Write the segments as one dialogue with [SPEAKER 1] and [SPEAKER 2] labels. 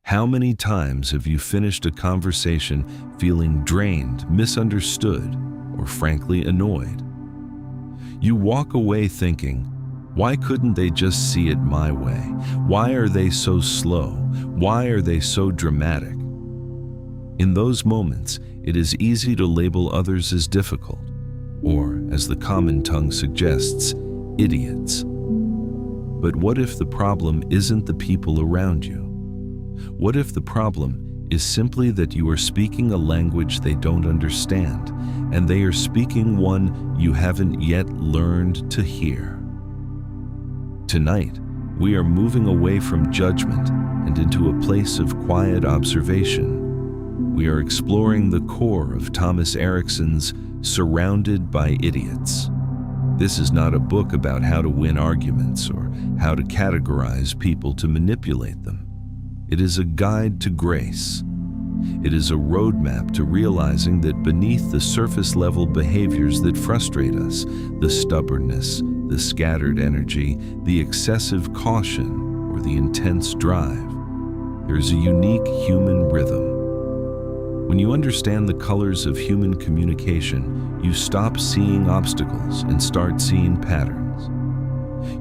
[SPEAKER 1] How many times have you finished a conversation feeling drained, misunderstood, or frankly annoyed? You walk away thinking, why couldn't they just see it my way? Why are they so slow? Why are they so dramatic? In those moments, it is easy to label others as difficult, or, as the common tongue suggests, idiots. But what if the problem isn't the people around you? What if the problem is simply that you are speaking a language they don't understand, and they are speaking one you haven't yet learned to hear? Tonight, we are moving away from judgment and into a place of quiet observation. We are exploring the core of Thomas Erikson's Surrounded by Idiots. This is not a book about how to win arguments or how to categorize people to manipulate them. It is a guide to grace. It is a roadmap to realizing that beneath the surface-level behaviors that frustrate us, the stubbornness, the scattered energy, the excessive caution, or the intense drive, there is a unique human rhythm. When you understand the colors of human communication, you stop seeing obstacles and start seeing patterns.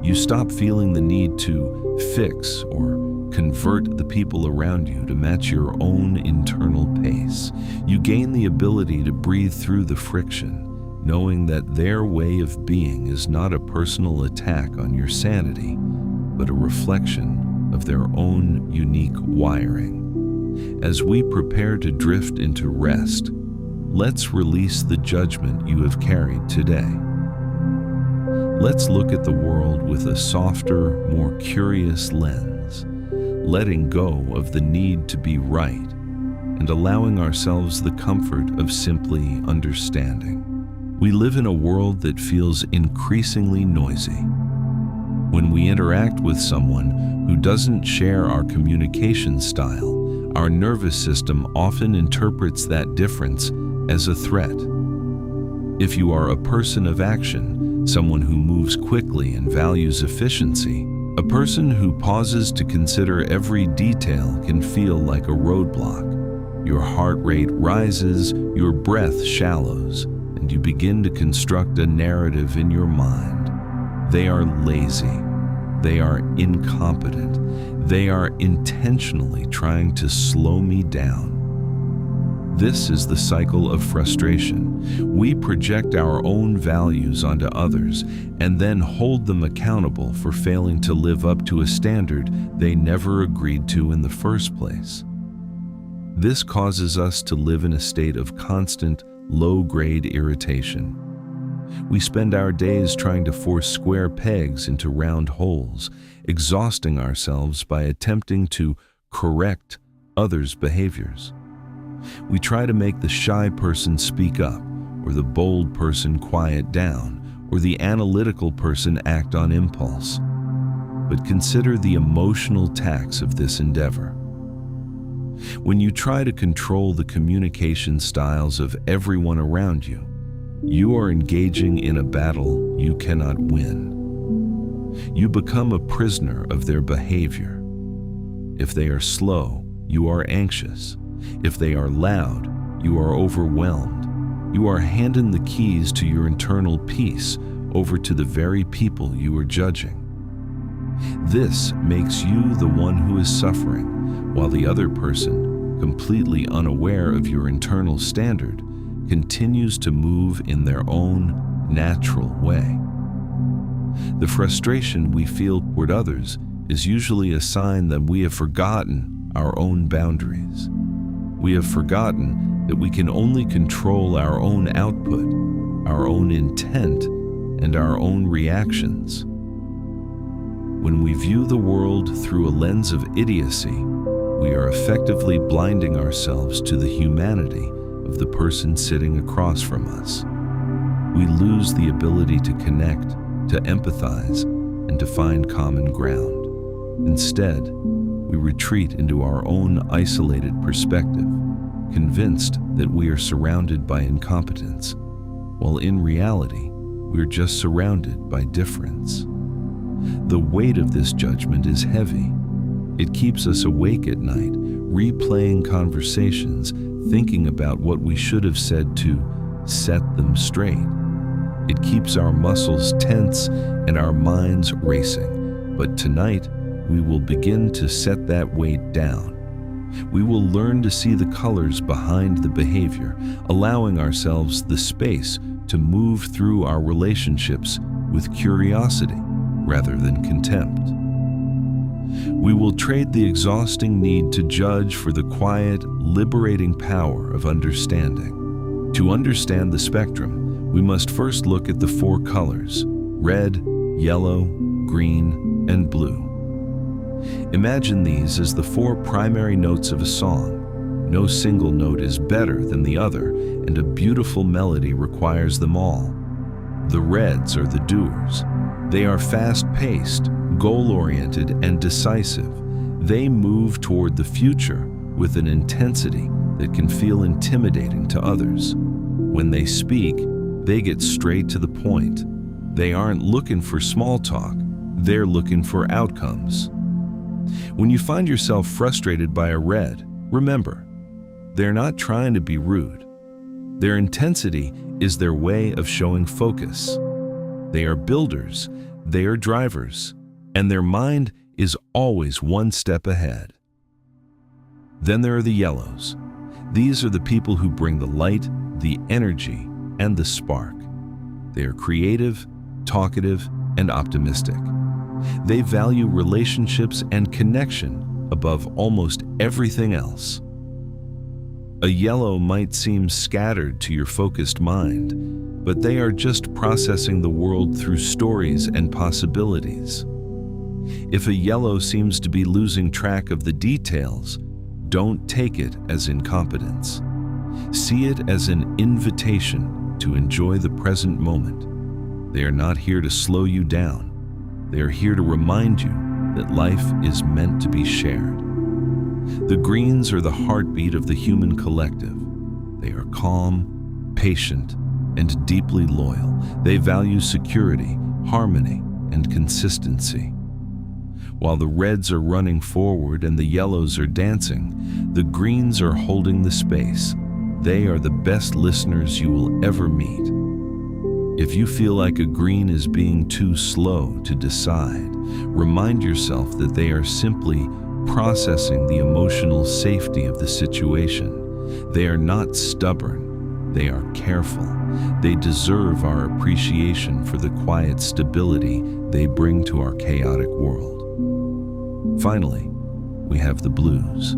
[SPEAKER 1] You stop feeling the need to fix or convert the people around you to match your own internal pace. You gain the ability to breathe through the friction, knowing that their way of being is not a personal attack on your sanity, but a reflection of their own unique wiring. As we prepare to drift into rest, let's release the judgment you have carried today. Let's look at the world with a softer, more curious lens, letting go of the need to be right and allowing ourselves the comfort of simply understanding. We live in a world that feels increasingly noisy. When we interact with someone who doesn't share our communication style, our nervous system often interprets that difference as a threat. If you are a person of action, someone who moves quickly and values efficiency, a person who pauses to consider every detail can feel like a roadblock. Your heart rate rises, your breath shallows, and you begin to construct a narrative in your mind. They are lazy. They are incompetent. They are intentionally trying to slow me down. This is the cycle of frustration. We project our own values onto others and then hold them accountable for failing to live up to a standard they never agreed to in the first place. This causes us to live in a state of constant, low-grade irritation. We spend our days trying to force square pegs into round holes, exhausting ourselves by attempting to correct others' behaviors. We try to make the shy person speak up, or the bold person quiet down, or the analytical person act on impulse. But consider the emotional tax of this endeavor. When you try to control the communication styles of everyone around you, you are engaging in a battle you cannot win. You become a prisoner of their behavior. If they are slow, you are anxious. If they are loud, you are overwhelmed. You are handing the keys to your internal peace over to the very people you are judging. This makes you the one who is suffering, while the other person, completely unaware of your internal standard, continues to move in their own natural way. The frustration we feel toward others is usually a sign that we have forgotten our own boundaries. We have forgotten that we can only control our own output, our own intent, and our own reactions. When we view the world through a lens of idiocy, we are effectively blinding ourselves to the humanity of the person sitting across from us. We lose the ability to connect, to empathize, and to find common ground. Instead, we retreat into our own isolated perspective, convinced that we are surrounded by incompetence, while in reality, we're just surrounded by difference. The weight of this judgment is heavy. It keeps us awake at night, replaying conversations, thinking about what we should have said to set them straight. It keeps our muscles tense and our minds racing. But tonight, we will begin to set that weight down. We will learn to see the colors behind the behavior, allowing ourselves the space to move through our relationships with curiosity rather than contempt. We will trade the exhausting need to judge for the quiet, liberating power of understanding. To understand the spectrum, we must first look at the four colors: red, yellow, green, and blue. Imagine these as the four primary notes of a song. No single note is better than the other, and a beautiful melody requires them all. The reds are the doers. They are fast-paced, goal-oriented, and decisive. They move toward the future with an intensity that can feel intimidating to others. When they speak, they get straight to the point. They aren't looking for small talk, they're looking for outcomes. When you find yourself frustrated by a red, remember, they're not trying to be rude. Their intensity is their way of showing focus. They are builders, they are drivers, and their mind is always one step ahead. Then there are the yellows. These are the people who bring the light, the energy, and the spark. They are creative, talkative, and optimistic. They value relationships and connection above almost everything else. A yellow might seem scattered to your focused mind, but they are just processing the world through stories and possibilities. If a yellow seems to be losing track of the details, don't take it as incompetence. See it as an invitation to enjoy the present moment. They are not here to slow you down. They are here to remind you that life is meant to be shared. The greens are the heartbeat of the human collective. They are calm, patient, and deeply loyal. They value security, harmony, and consistency. While the reds are running forward and the yellows are dancing, the greens are holding the space. They are the best listeners you will ever meet. If you feel like a green is being too slow to decide, remind yourself that they are simply processing the emotional safety of the situation. They are not stubborn, they are careful. They deserve our appreciation for the quiet stability they bring to our chaotic world. Finally, we have the blues.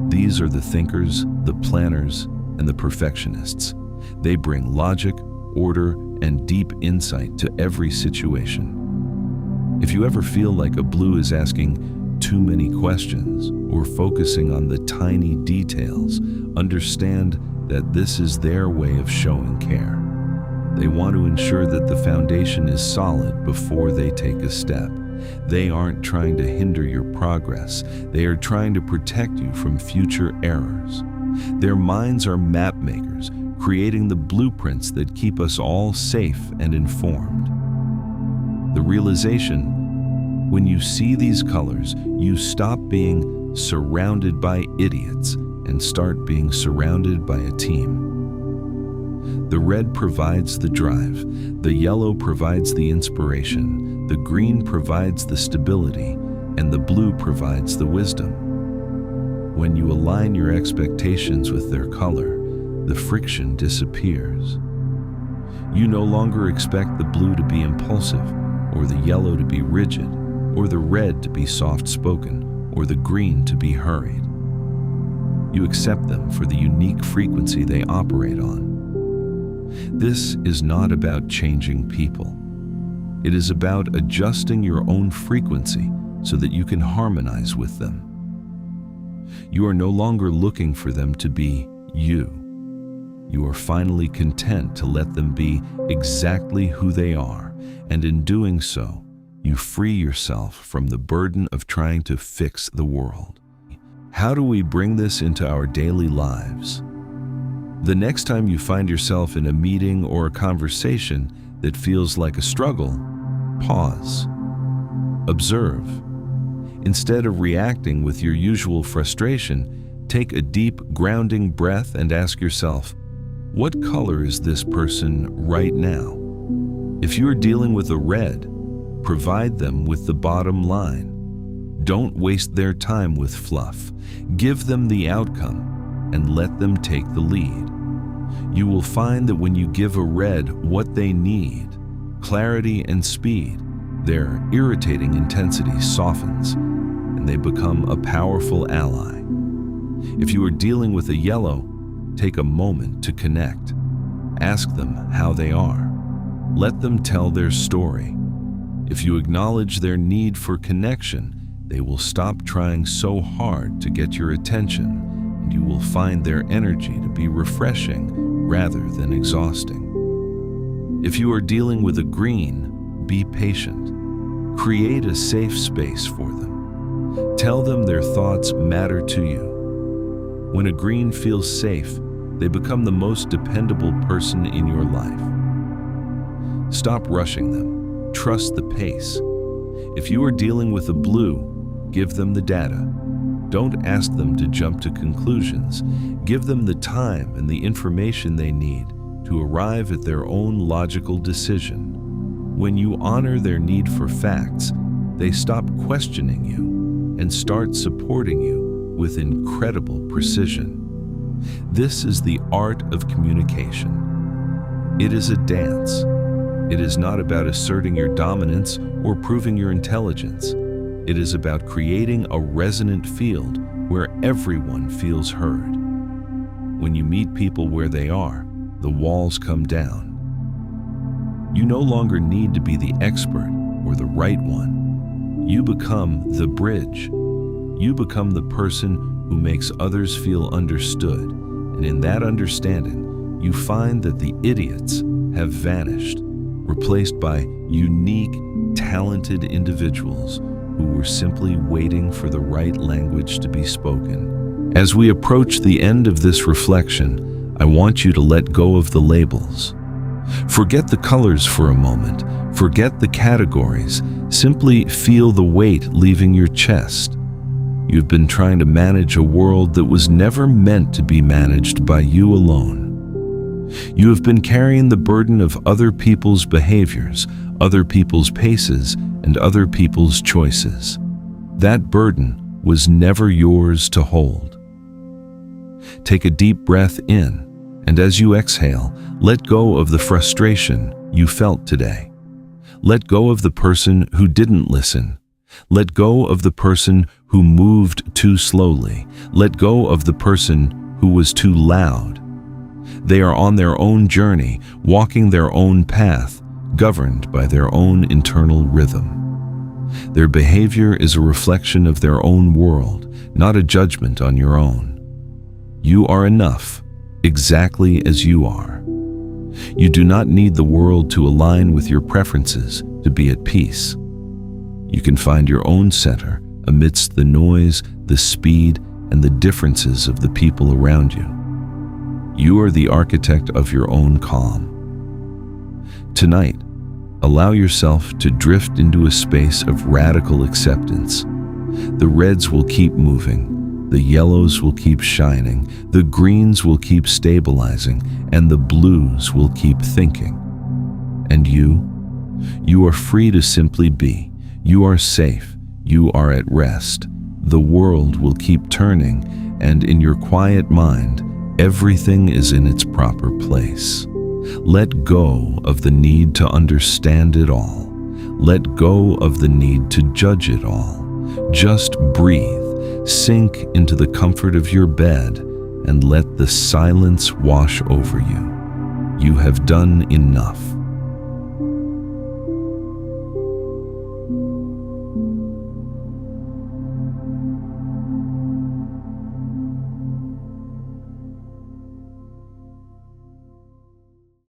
[SPEAKER 1] These are the thinkers, the planners, and the perfectionists. They bring logic, order, and deep insight to every situation. If you ever feel like a blue is asking too many questions or focusing on the tiny details, understand that this is their way of showing care. They want to ensure that the foundation is solid before they take a step. They aren't trying to hinder your progress. They are trying to protect you from future errors. Their minds are map makers, creating the blueprints that keep us all safe and informed. The realization: when you see these colors, you stop being surrounded by idiots and start being surrounded by a team. The red provides the drive, the yellow provides the inspiration, the green provides the stability, and the blue provides the wisdom. When you align your expectations with their color, the friction disappears. You no longer expect the blue to be impulsive, or the yellow to be rigid, or the red to be soft-spoken, or the green to be hurried. You accept them for the unique frequency they operate on. This is not about changing people. It is about adjusting your own frequency so that you can harmonize with them. You are no longer looking for them to be you. You are finally content to let them be exactly who they are, and in doing so, you free yourself from the burden of trying to fix the world. How do we bring this into our daily lives? The next time you find yourself in a meeting or a conversation that feels like a struggle, pause. Observe. Instead of reacting with your usual frustration, take a deep, grounding breath and ask yourself, what color is this person right now? If you are dealing with a red, provide them with the bottom line. Don't waste their time with fluff. Give them the outcome and let them take the lead. You will find that when you give a red what they need, clarity and speed, their irritating intensity softens and they become a powerful ally. If you are dealing with a yellow, take a moment to connect. Ask them how they are. Let them tell their story. If you acknowledge their need for connection, they will stop trying so hard to get your attention, and you will find their energy to be refreshing rather than exhausting. If you are dealing with a green, be patient. Create a safe space for them. Tell them their thoughts matter to you. When a green feels safe, they become the most dependable person in your life. Stop rushing them. Trust the pace. If you are dealing with a blue, give them the data. Don't ask them to jump to conclusions. Give them the time and the information they need to arrive at their own logical decision. When you honor their need for facts, they stop questioning you and start supporting you with incredible precision. This is the art of communication. It is a dance. It is not about asserting your dominance or proving your intelligence. It is about creating a resonant field where everyone feels heard. When you meet people where they are, the walls come down. You no longer need to be the expert or the right one. You become the bridge. You become the person who makes others feel understood, and in that understanding, you find that the idiots have vanished, replaced by unique, talented individuals who were simply waiting for the right language to be spoken. As we approach the end of this reflection, I want you to let go of the labels. Forget the colors for a moment. Forget the categories. Simply feel the weight leaving your chest. You've been trying to manage a world that was never meant to be managed by you alone. You have been carrying the burden of other people's behaviors, other people's paces, and other people's choices. That burden was never yours to hold. Take a deep breath in, and as you exhale, let go of the frustration you felt today. Let go of the person who didn't listen. Let go of the person who moved too slowly. Let go of the person who was too loud. They are on their own journey, walking their own path, governed by their own internal rhythm. Their behavior is a reflection of their own world, not a judgment on your own. You are enough, exactly as you are. You do not need the world to align with your preferences to be at peace. You can find your own center amidst the noise, the speed, and the differences of the people around you. You are the architect of your own calm. Tonight, allow yourself to drift into a space of radical acceptance. The reds will keep moving, the yellows will keep shining, the greens will keep stabilizing, and the blues will keep thinking. And you are free to simply be. You are safe. You are at rest. The world will keep turning, and in your quiet mind, everything is in its proper place. Let go of the need to understand it all. Let go of the need to judge it all. Just breathe, sink into the comfort of your bed, and let the silence wash over you. You have done enough.